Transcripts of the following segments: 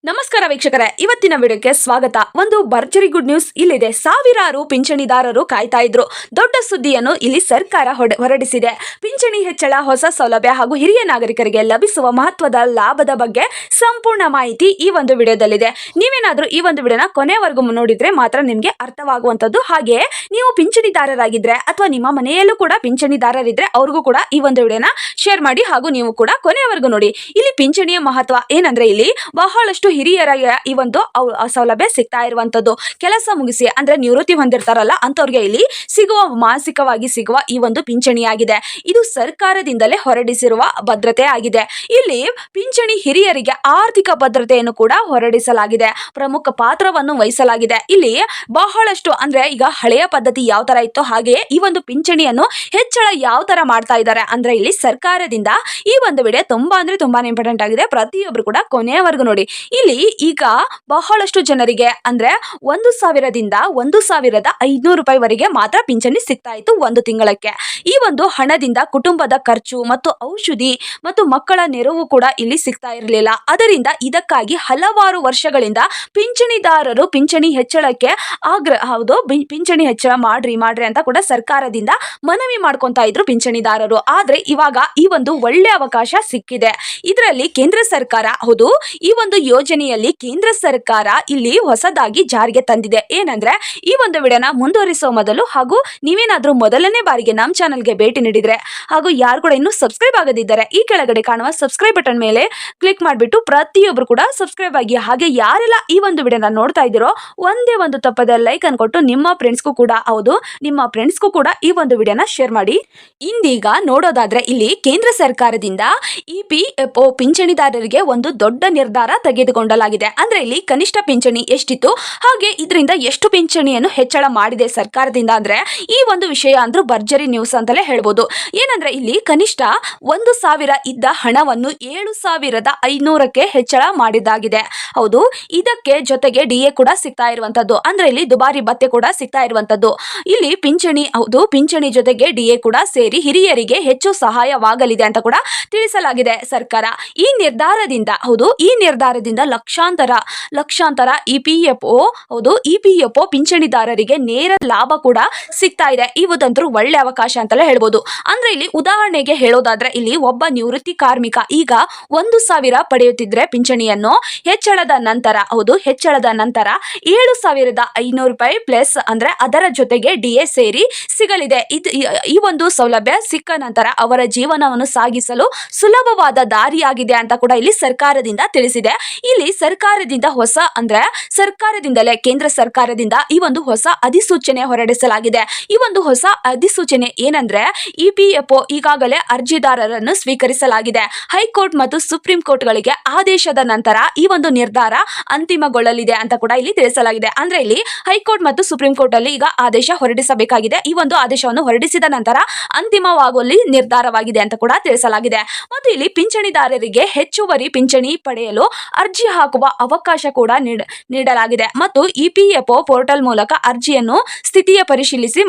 ನಮಸ್ಕಾರ ವೀಕ್ಷಕರೇ, ಇವತ್ತಿನ ವಿಡಿಯೋಕ್ಕೆ ಸ್ವಾಗತ. ಒಂದು ಭರ್ಜರಿ ಗುಡ್ ನ್ಯೂಸ್ ಇಲ್ಲಿದೆ. ಸಾವಿರಾರು ಪಿಂಚಣಿದಾರರು ಕಾಯ್ತಾ ಇದ್ರು. ದೊಡ್ಡ ಸುದ್ದಿಯನ್ನು ಇಲ್ಲಿ ಸರ್ಕಾರ ಹೊರಡಿಸಿದೆ. ಪಿಂಚಣಿ ಹೆಚ್ಚಳ, ಹೊಸ ಸೌಲಭ್ಯ ಹಾಗೂ ಹಿರಿಯ ನಾಗರಿಕರಿಗೆ ಲಭಿಸುವ ಮಹತ್ವದ ಲಾಭದ ಬಗ್ಗೆ ಸಂಪೂರ್ಣ ಮಾಹಿತಿ ಈ ಒಂದು ವಿಡಿಯೋದಲ್ಲಿದೆ. ನೀವೇನಾದ್ರೂ ಈ ಒಂದು ವಿಡಿಯೋನ ಕೊನೆವರೆಗೂ ನೋಡಿದ್ರೆ ಮಾತ್ರ ನಿಮ್ಗೆ ಅರ್ಥವಾಗುವಂತದ್ದು. ಹಾಗೆ ನೀವು ಪಿಂಚಣಿದಾರರಾಗಿದ್ರೆ ಅಥವಾ ನಿಮ್ಮ ಮನೆಯಲ್ಲೂ ಕೂಡ ಪಿಂಚಣಿದಾರರಿದ್ರೆ ಅವ್ರಿಗೂ ಕೂಡ ಈ ಒಂದು ವಿಡಿಯೋನ ಶೇರ್ ಮಾಡಿ ಹಾಗೂ ನೀವು ಕೂಡ ಕೊನೆಯವರೆಗೂ ನೋಡಿ. ಇಲ್ಲಿ ಪಿಂಚಣಿಯ ಮಹತ್ವ ಏನಂದ್ರೆ, ಇಲ್ಲಿ ಬಹಳಷ್ಟು ಹಿರಿಯರ ಈ ಒಂದು ಸೌಲಭ್ಯ ಸಿಗ್ತಾ ಇರುವಂತದ್ದು. ಕೆಲಸ ಮುಗಿಸಿ ಅಂದ್ರೆ ನಿವೃತ್ತಿ ಹೊಂದಿರ್ತಾರಲ್ಲ ಅಂತವ್ರಿಗೆ ಇಲ್ಲಿ ಸಿಗುವ ಮಾಸಿಕವಾಗಿ ಸಿಗುವ ಈ ಒಂದು ಪಿಂಚಣಿಯಾಗಿದೆ. ಇದು ಸರ್ಕಾರದಿಂದಲೇ ಹೊರಡಿಸಿರುವ ಭದ್ರತೆ ಆಗಿದೆ. ಇಲ್ಲಿ ಪಿಂಚಣಿ ಹಿರಿಯರಿಗೆ ಆರ್ಥಿಕ ಭದ್ರತೆಯನ್ನು ಕೂಡ ಹೊರಡಿಸಲಾಗಿದೆ. ಪ್ರಮುಖ ಪಾತ್ರವನ್ನು ವಹಿಸಲಾಗಿದೆ. ಇಲ್ಲಿ ಬಹಳಷ್ಟು ಅಂದ್ರೆ ಈಗ ಹಳೆಯ ಪದ್ಧತಿ ಯಾವ ತರ ಇತ್ತು ಹಾಗೆಯೇ ಈ ಒಂದು ಪಿಂಚಣಿಯನ್ನು ಹೆಚ್ಚಳ ಯಾವ ತರ ಮಾಡ್ತಾ ಇದ್ದಾರೆ ಅಂದ್ರೆ, ಇಲ್ಲಿ ಸರ್ಕಾರದಿಂದ ಈ ಒಂದು ವಿಡಿಯೋ ತುಂಬಾ ಅಂದ್ರೆ ತುಂಬಾನೇ ಇಂಪಾರ್ಟೆಂಟ್ ಆಗಿದೆ. ಪ್ರತಿಯೊಬ್ರು ಕೂಡ ಕೊನೆಯವರೆಗೂ ನೋಡಿ. ಇಲ್ಲಿ ಈಗ ಬಹಳಷ್ಟು ಜನರಿಗೆ ಅಂದ್ರೆ 1,000ದಿಂದ 1,500 ರೂಪಾಯಿವರೆಗೆ ಮಾತ್ರ ಪಿಂಚಣಿ ಸಿಗ್ತಾ ಇತ್ತು ಒಂದು ತಿಂಗಳಕ್ಕೆ. ಈ ಒಂದು ಹಣದಿಂದ ಕುಟುಂಬದ ಖರ್ಚು ಮತ್ತು ಔಷಧಿ ಮತ್ತು ಮಕ್ಕಳ ನೆರವು ಕೂಡ ಇಲ್ಲಿ ಸಿಗ್ತಾ ಇರಲಿಲ್ಲ. ಅದರಿಂದ ಇದಕ್ಕಾಗಿ ಹಲವಾರು ವರ್ಷಗಳಿಂದ ಪಿಂಚಣಿದಾರರು ಪಿಂಚಣಿ ಹೆಚ್ಚಳಕ್ಕೆ ಪಿಂಚಣಿ ಹೆಚ್ಚಳ ಮಾಡ್ರಿ ಅಂತ ಕೂಡ ಸರ್ಕಾರದಿಂದ ಮನವಿ ಮಾಡ್ಕೊಂತಾ ಇದ್ರು ಪಿಂಚಣಿದಾರರು. ಆದ್ರೆ ಇವಾಗ ಈ ಒಂದು ಒಳ್ಳೆ ಅವಕಾಶ ಸಿಕ್ಕಿದೆ. ಇದರಲ್ಲಿ ಕೇಂದ್ರ ಸರ್ಕಾರ ಈ ಒಂದು ಯೋಜನೆಯಲ್ಲಿ ಕೇಂದ್ರ ಸರ್ಕಾರ ಇಲ್ಲಿ ಹೊಸದಾಗಿ ಜಾರಿಗೆ ತಂದಿದೆ. ಏನಂದ್ರೆ, ಈ ಒಂದು ವಿಡಿಯೋನ ಮುಂದುವರಿಸುವ ಮೊದಲು ಹಾಗೂ ನೀವೇನಾದ್ರೂ ಮೊದಲನೇ ಬಾರಿಗೆ ನಮ್ಮ ಚಾನಲ್ಗೆ ಭೇಟಿ ನೀಡಿದ್ರೆ ಹಾಗೂ ಯಾರು ಕೂಡ ಇನ್ನೂ ಸಬ್ಸ್ಕ್ರೈಬ್ ಆಗದಿದ್ದಾರೆ ಈ ಕೆಳಗಡೆ ಕಾಣುವ ಸಬ್ಸ್ಕ್ರೈಬ್ ಬಟನ್ ಮೇಲೆ ಕ್ಲಿಕ್ ಮಾಡಿಬಿಟ್ಟು ಪ್ರತಿಯೊಬ್ರು ಕೂಡ ಸಬ್ಸ್ಕ್ರೈಬ್ ಆಗಿ. ಹಾಗೆ ಯಾರೆಲ್ಲ ಈ ಒಂದು ವಿಡಿಯೋನ ನೋಡ್ತಾ ಇದ್ದೀರೋ ಒಂದೇ ಒಂದು ತಪ್ಪದ ಲೈಕ್ ಅನ್ಕೊಟ್ಟು ನಿಮ್ಮ ಫ್ರೆಂಡ್ಸ್ಗೂ ಕೂಡ ಈ ಒಂದು ವಿಡಿಯೋನ ಶೇರ್ ಮಾಡಿ. ಇಂದೀಗ ನೋಡೋದಾದ್ರೆ, ಇಲ್ಲಿ ಕೇಂದ್ರ ಸರ್ಕಾರದಿಂದ EPFO ಪಿಂಚಣಿದಾರರಿಗೆ ಒಂದು ದೊಡ್ಡ ನಿರ್ಧಾರ ತೆಗೆದುಕೊಳ್ಳಲಾಗಿದೆ. ಅಂದ್ರೆ ಇಲ್ಲಿ ಕನಿಷ್ಠ ಪಿಂಚಣಿ ಎಷ್ಟಿತ್ತು ಹಾಗೆ ಇದರಿಂದ ಎಷ್ಟು ಪಿಂಚಣಿಯನ್ನು ಹೆಚ್ಚಳ ಮಾಡಿದೆ ಸರ್ಕಾರದಿಂದ ಅಂದ್ರೆ, ಈ ಒಂದು ವಿಷಯ ಅಂದ್ರೂ ಭರ್ಜರಿ ನ್ಯೂಸ್ ಅಂತಲೇ ಹೇಳ್ಬೋದು. ಏನಂದ್ರೆ, ಇಲ್ಲಿ ಕನಿಷ್ಠ 1,000 ಇದ್ದ ಹಣವನ್ನು 7,500ಕ್ಕೆ ಹೆಚ್ಚಳ ಮಾಡಿದ್ದಾಗಿದೆ. ಹೌದು, ಇದಕ್ಕೆ ಜೊತೆಗೆ DA ಕೂಡ ಸಿಗ್ತಾ ಇರುವಂತದ್ದು. ಅಂದ್ರೆ ಇಲ್ಲಿ ದುಬಾರಿ ಭತ್ಯೆ ಕೂಡ ಸಿಗ್ತಾ ಇರುವಂತದ್ದು. ಇಲ್ಲಿ ಪಿಂಚಣಿ ಜೊತೆಗೆ DA ಕೂಡ ಸೇರಿ ಹಿರಿಯರಿಗೆ ಹೆಚ್ಚು ಸಹಾಯವಾಗಲಿದೆ ಅಂತ ಕೂಡ ತಿಳಿಸಲಾಗಿದೆ ಸರ್ಕಾರ. ಈ ನಿರ್ಧಾರದಿಂದ ಲಕ್ಷಾಂತರ EPFO ಪಿಂಚಣಿದಾರರಿಗೆ ನೇರ ಲಾಭ ಕೂಡ ಸಿಗ್ತಾ ಇದೆ. ಇವುದಂತರೂ ಒಳ್ಳೆ ಅವಕಾಶ ಅಂತಲೇ ಹೇಳ್ಬೋದು. ಅಂದ್ರೆ ಇಲ್ಲಿ ಉದಾಹರಣೆಗೆ ಹೇಳೋದಾದ್ರೆ, ಇಲ್ಲಿ ಒಬ್ಬ ನಿವೃತ್ತಿ ಕಾರ್ಮಿಕ ಈಗ 1,000 ಪಡೆಯುತ್ತಿದ್ರೆ ಪಿಂಚಣಿಯನ್ನು ಹೆಚ್ಚಳದ ನಂತರ 7,500 ರೂಪಾಯಿ ಪ್ಲಸ್ ಅಂದ್ರೆ ಅದರ ಜೊತೆಗೆ DA ಸೇರಿ ಸಿಗಲಿದೆ. ಈ ಒಂದು ಸೌಲಭ್ಯ ಸಿಕ್ಕ ನಂತರ ಅವರ ಜೀವನವನ್ನು ಸಾಗಿಸಲು ಸುಲಭವಾದ ದಾರಿಯಾಗಿದೆ ಅಂತ ಕೂಡ ಇಲ್ಲಿ ಸರ್ಕಾರದಿಂದ ತಿಳಿಸಿದೆ. ಇಲ್ಲಿ ಸರ್ಕಾರದಿಂದಲೇ ಕೇಂದ್ರ ಸರ್ಕಾರದಿಂದ ಈ ಒಂದು ಹೊಸ ಅಧಿಸೂಚನೆ ಹೊರಡಿಸಲಾಗಿದೆ. ಈ ಒಂದು ಹೊಸ ಅಧಿಸೂಚನೆ ಏನಂದ್ರೆ, EPFO ಈಗಾಗಲೇ ಅರ್ಜಿದಾರರನ್ನು ಸ್ವೀಕರಿಸಲಾಗಿದೆ. ಹೈಕೋರ್ಟ್ ಮತ್ತು ಸುಪ್ರೀಂ ಕೋರ್ಟ್ಗಳಿಗೆ ಆದೇಶದ ನಂತರ ಈ ಒಂದು ನಿರ್ಧಾರ ಅಂತಿಮಗೊಳ್ಳಲಿದೆ ಅಂತ ಕೂಡ ಇಲ್ಲಿ ತಿಳಿಸಲಾಗಿದೆ. ಅಂದ್ರೆ ಇಲ್ಲಿ ಹೈಕೋರ್ಟ್ ಮತ್ತು ಸುಪ್ರೀಂ ಕೋರ್ಟ್ ಅಲ್ಲಿ ಈಗ ಆದೇಶ ಹೊರಡಿಸಬೇಕಾಗಿದೆ. ಈ ಒಂದು ಆದೇಶವನ್ನು ಹೊರಡಿಸಿದ ನಂತರ ಅಂತಿಮವಾಗುವಲ್ಲಿ ನಿರ್ಧಾರವಾಗಿದೆ ಅಂತ ಕೂಡ ತಿಳಿಸಲಾಗಿದೆ. ಮತ್ತು ಇಲ್ಲಿ ಪಿಂಚಣಿದಾರರಿಗೆ ಹೆಚ್ಚುವರಿ ಪಿಂಚಣಿ ಪಡೆಯಲು ಅರ್ಜಿ ಹಾಕುವ ಅವಕಾಶ ಕೂಡ ನೀಡಲಾಗಿದೆ. ಮತ್ತು EPFO ಪೋರ್ಟಲ್ ಮೂಲಕ ಅರ್ಜಿಯನ್ನು ಸ್ಥಿತಿಯ ಪರಿಶೀಲಿಸಿ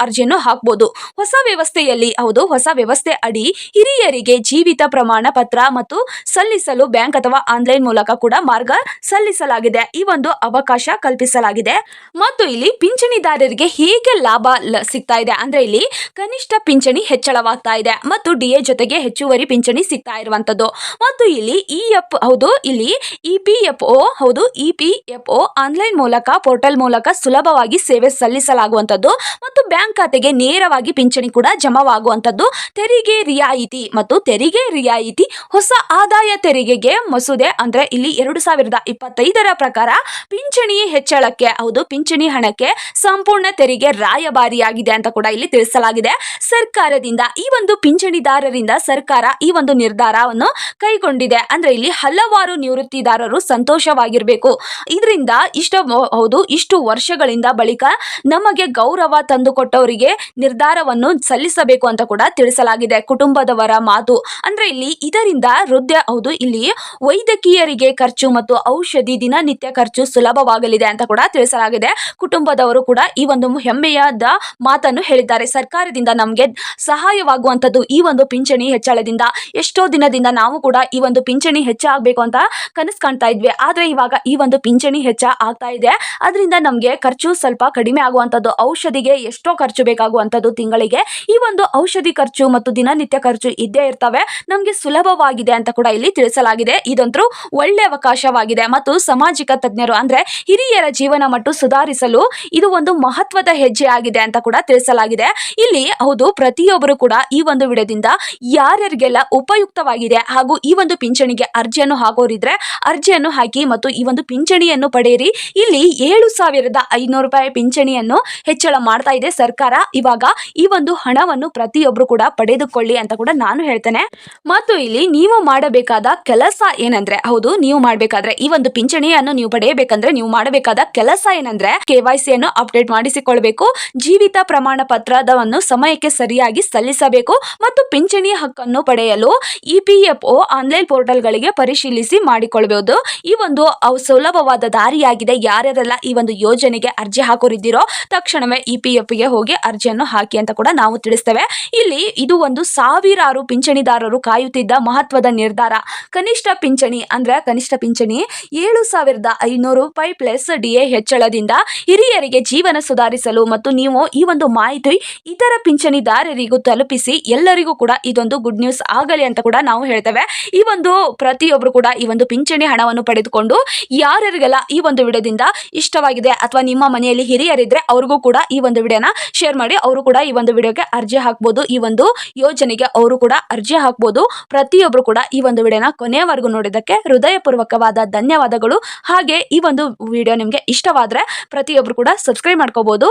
ಅರ್ಜಿಯನ್ನು ಹಾಕಬಹುದು. ಹೊಸ ವ್ಯವಸ್ಥೆ ಅಡಿ ಹಿರಿಯರಿಗೆ ಜೀವಿತ ಪ್ರಮಾಣ ಪತ್ರ ಮತ್ತು ಸಲ್ಲಿಸಲು ಬ್ಯಾಂಕ್ ಅಥವಾ ಆನ್ಲೈನ್ ಮೂಲಕ ಕೂಡ ಮಾರ್ಗ ಸಲ್ಲಿಸಲಾಗಿದೆ. ಈ ಒಂದು ಅವಕಾಶ ಕಲ್ಪಿಸಲಾಗಿದೆ. ಮತ್ತು ಇಲ್ಲಿ ಪಿಂಚಣಿದಾರರಿಗೆ ಹೇಗೆ ಲಾಭ ಸಿಗ್ತಾ ಇದೆ ಅಂದ್ರೆ, ಇಲ್ಲಿ ಕನಿಷ್ಠ ಪಿಂಚಣಿ ಹೆಚ್ಚಳವಾಗ್ತಾ ಇದೆ ಮತ್ತು DA ಜೊತೆಗೆ ಹೆಚ್ಚುವರಿ ಪಿಂಚಣಿ ಸಿಗ್ತಾ ಇರುವಂತದ್ದು. ಮತ್ತು ಇಲ್ಲಿ EPFO ಆನ್ಲೈನ್ ಮೂಲಕ ಪೋರ್ಟಲ್ ಮೂಲಕ ಸುಲಭವಾಗಿ ಸೇವೆ ಸಲ್ಲಿಸಲಾಗುವಂತದ್ದು ಮತ್ತು ಬ್ಯಾಂಕ್ ಖಾತೆಗೆ ನೇರವಾಗಿ ಪಿಂಚಣಿ ಕೂಡ ಜಮಾವಾಗುವಂತದ್ದು. ತೆರಿಗೆ ರಿಯಾಯಿತಿ ಹೊಸ ಆದಾಯ ತೆರಿಗೆಗೆ ಮಸೂದೆ ಅಂದ್ರೆ ಇಲ್ಲಿ 2025ರ ಪ್ರಕಾರ ಪಿಂಚಣಿ ಹೆಚ್ಚಳಕ್ಕೆ ಪಿಂಚಣಿ ಹಣಕ್ಕೆ ಸಂಪೂರ್ಣ ತೆರಿಗೆ ರಾಯಭಾರಿಯಾಗಿದೆ ಅಂತ ಕೂಡ ಇಲ್ಲಿ ತಿಳಿಸಲಾಗಿದೆ ಸರ್ಕಾರದಿಂದ. ಈ ಒಂದು ಪಿಂಚಣಿದಾರರಿಂದ ಸರ್ಕಾರ ಈ ಒಂದು ನಿರ್ಧಾರವನ್ನು ಕೈಗೊಂಡಿದೆ. ಅಂದ್ರೆ ಇಲ್ಲಿ ಹಲವಾರು ನಿವೃತ್ತಿದಾರರು ಸಂತೋಷವಾಗಿರ್ಬೇಕು. ಇದರಿಂದ ಇಷ್ಟು ವರ್ಷಗಳಿಂದ ಬಳಿಕ ನಮಗೆ ಗೌರವ ತಂದು ಕೊಟ್ಟವರಿಗೆ ನಿರ್ಧಾರವನ್ನು ಸಲ್ಲಿಸಬೇಕು ಅಂತ ಕೂಡ ತಿಳಿಸಲಾಗಿದೆ. ಕುಟುಂಬದವರ ಮಾತು ಅಂದ್ರೆ ಇದರಿಂದ ಹೌದು, ಇಲ್ಲಿ ವೈದ್ಯಕೀಯರಿಗೆ ಖರ್ಚು ಮತ್ತು ಔಷಧಿ ದಿನನಿತ್ಯ ಖರ್ಚು ಸುಲಭವಾಗಲಿದೆ ಅಂತ ಕೂಡ ತಿಳಿಸಲಾಗಿದೆ. ಕುಟುಂಬದವರು ಕೂಡ ಈ ಒಂದು ಹೆಮ್ಮೆಯಾದ ಮಾತನ್ನು ಹೇಳಿದ್ದಾರೆ. ಸರ್ಕಾರದಿಂದ ನಮಗೆ ಸಹಾಯವಾಗುವಂತದ್ದು ಈ ಒಂದು ಪಿಂಚಣಿ ಹೆಚ್ಚಳದಿಂದ. ಎಷ್ಟೋ ದಿನದಿಂದ ನಾವು ಕೂಡ ಈ ಒಂದು ಪಿಂಚಣಿ ಹೆಚ್ಚಾಗಬೇಕು ಅಂತ ಕನಸು ಕಾಣ್ತಾ ಇದ್ವಿ. ಆದ್ರೆ ಇವಾಗ ಈ ಒಂದು ಪಿಂಚಣಿ ಹೆಚ್ಚ ಆಗ್ತಾ ಇದೆ. ಅದರಿಂದ ನಮಗೆ ಖರ್ಚು ಸ್ವಲ್ಪ ಕಡಿಮೆ ಆಗುವಂತದ್ದು. ಔಷಧಿಗೆ ಎಷ್ಟೋ ಖರ್ಚು ಬೇಕಾಗುವಂತದ್ದು ತಿಂಗಳಿಗೆ. ಈ ಒಂದು ಔಷಧಿ ಖರ್ಚು ಮತ್ತು ದಿನನಿತ್ಯ ಖರ್ಚು ಇದ್ದೇ ಇರ್ತವೆ. ನಮಗೆ ಸುಲಭವಾಗಿದೆ ಅಂತ ಕೂಡ ಇಲ್ಲಿ ತಿಳಿಸಲಾಗಿದೆ. ಇದಂತೂ ಒಳ್ಳೆ ಅವಕಾಶವಾಗಿದೆ ಮತ್ತು ಸಾಮಾಜಿಕ ತಜ್ಞರು ಅಂದ್ರೆ ಹಿರಿಯರ ಜೀವನ ಮಟ್ಟ ಸುಧಾರಿಸಲು ಇದು ಒಂದು ಮಹತ್ವದ ಹೆಜ್ಜೆ ಆಗಿದೆ ಅಂತ ಕೂಡ ತಿಳಿಸಲಾಗಿದೆ. ಇಲ್ಲಿ ಹೌದು, ಪ್ರತಿಯೊಬ್ಬರು ಕೂಡ ಈ ಒಂದು ವಿಡಿಯೋದಿಂದ ಯಾರ್ಯಾರಿಗೆಲ್ಲ ಉಪಯುಕ್ತವಾಗಿದೆ ಹಾಗೂ ಈ ಒಂದು ಪಿಂಚಣಿಗೆ ಅರ್ಜಿಯನ್ನು ಹಾಕೋರಿದ್ರೆ ಅರ್ಜಿಯನ್ನು ಹಾಕಿ ಮತ್ತು ಈ ಒಂದು ಪಿಂಚಣಿಯನ್ನು ಪಡೆಯಿರಿ. ಇಲ್ಲಿ 7,500 ರೂಪಾಯಿ ಪಿಂಚಣಿಯನ್ನು ಹೆಚ್ಚಳ ಮಾಡ್ತಾ ಇದೆ ಸರ್ಕಾರ. ಇವಾಗ ಈ ಒಂದು ಹಣವನ್ನು ಪ್ರತಿಯೊಬ್ಬರು ಕೂಡ ಪಡೆದುಕೊಳ್ಳಿ ಅಂತ ಕೂಡ ನಾನು ಹೇಳ್ತೇನೆ. ಮತ್ತು ಇಲ್ಲಿ ನೀವು ಮಾಡಬೇಕಾದ ಕೆಲಸ ಏನಂದ್ರೆ, ಹೌದು, ನೀವು ಮಾಡಬೇಕಾದ್ರೆ ಈ ಒಂದು ಪಿಂಚಣಿಯನ್ನು ನೀವು ಪಡೆಯಬೇಕಂದ್ರೆ ನೀವು ಮಾಡಬೇಕಾದ ಕೆಲಸ ಏನಂದ್ರೆ KYC ಯನ್ನು ಅಪ್ಡೇಟ್ ಮಾಡಿಸಿಕೊಳ್ಳಬೇಕು, ಜೀವಿತ ಪ್ರಮಾಣ ಪತ್ರವನ್ನು ಸಮಯಕ್ಕೆ ಸರಿಯಾಗಿ ಸಲ್ಲಿಸಬೇಕು ಮತ್ತು ಪಿಂಚಣಿ ಹಕ್ಕನ್ನು ಪಡೆಯಲು EPFO ಆನ್ಲೈನ್ ಪೋರ್ಟಲ್ ಗಳಿಗೆ ಪರಿಶೀಲಿಸಿ ಮಾಡಿಕೊಳ್ಳಬಹುದು. ಈ ಒಂದು ಸುಲಭವಾದ ದಾರಿಯಾಗಿದೆ. ಯಾರ್ಯಾರೆಲ್ಲ ಈ ಒಂದು ಯೋಜನೆಗೆ ಅರ್ಜಿ ಹಾಕೋರಿದ್ದೀರೋ ತಕ್ಷಣವೇ EPF ಗೆ ಹೋಗಿ ಅರ್ಜಿಯನ್ನು ಹಾಕಿ ಅಂತ ಕೂಡ ನಾವು ತಿಳಿಸ್ತೇವೆ. ಇಲ್ಲಿ ಇದು ಒಂದು ಸಾವಿರಾರು ಪಿಂಚಣಿದಾರರು ಕಾಯುತ್ತಿದ್ದ ಮಹತ್ವದ ನಿರ್ಧಾರ. ಕನಿಷ್ಠ ಪಿಂಚಣಿ 7,500 ರೂಪಾಯಿ ಪ್ಲಸ್ DA ಹೆಚ್ಚಳದಿಂದ ಹಿರಿಯರಿಗೆ ಜೀವನ ಸುಧಾರಿಸಲು ಮತ್ತು ನೀವು ಈ ಒಂದು ಮಾಹಿತಿ ಇತರ ಪಿಂಚಣಿದಾರರಿಗೂ ತಲುಪಿಸಿ ಎಲ್ಲರಿಗೂ ಕೂಡ ಇದೊಂದು ಗುಡ್ ನ್ಯೂಸ್ ಆಗಲಿ ಅಂತ ಕೂಡ ನಾವು ಹೇಳ್ತೇವೆ. ಈ ಒಂದು ಪ್ರತಿಯೊಬ್ಬರು ಕೂಡ ಈ ಒಂದು ಪಿಂಚಣಿ ಹಣವನ್ನು ಪಡೆದುಕೊಂಡು ಯಾರ್ಯಾರಿಗೆಲ್ಲ ಈ ಒಂದು ವಿಡಿಯೋದಿಂದ ಇಷ್ಟವಾಗಿದೆ ಅಥವಾ ನಿಮ್ಮ ಮನೆಯಲ್ಲಿ ಹಿರಿಯರಿದ್ರೆ ಅವ್ರಿಗೂ ಕೂಡ ಈ ಒಂದು ವಿಡಿಯೋನ ಶೇರ್ ಮಾಡಿ. ಅವರು ಕೂಡ ಈ ಒಂದು ವಿಡಿಯೋಗೆ ಅರ್ಜಿ ಹಾಕಬಹುದು. ಈ ಒಂದು ಯೋಜನೆಗೆ ಅವರು ಕೂಡ ಅರ್ಜಿ ಹಾಕಬಹುದು. ಪ್ರತಿಯೊಬ್ಬರು ಕೂಡ ಈ ಒಂದು ವಿಡಿಯೋನ ಕೊನೆಯವರೆಗೂ ನೋಡಿದ್ದಕ್ಕೆ ಹೃದಯಪೂರ್ವಕವಾದ ಧನ್ಯವಾದಗಳು. ಹಾಗೆ ಈ ಒಂದು ವಿಡಿಯೋ ನಿಮಗೆ ಇಷ್ಟವಾದ್ರೆ ಪ್ರತಿಯೊಬ್ಬರು ಕೂಡ ಸಬ್ಸ್ಕ್ರೈಬ್ ಮಾಡ್ಕೋಬಹುದು.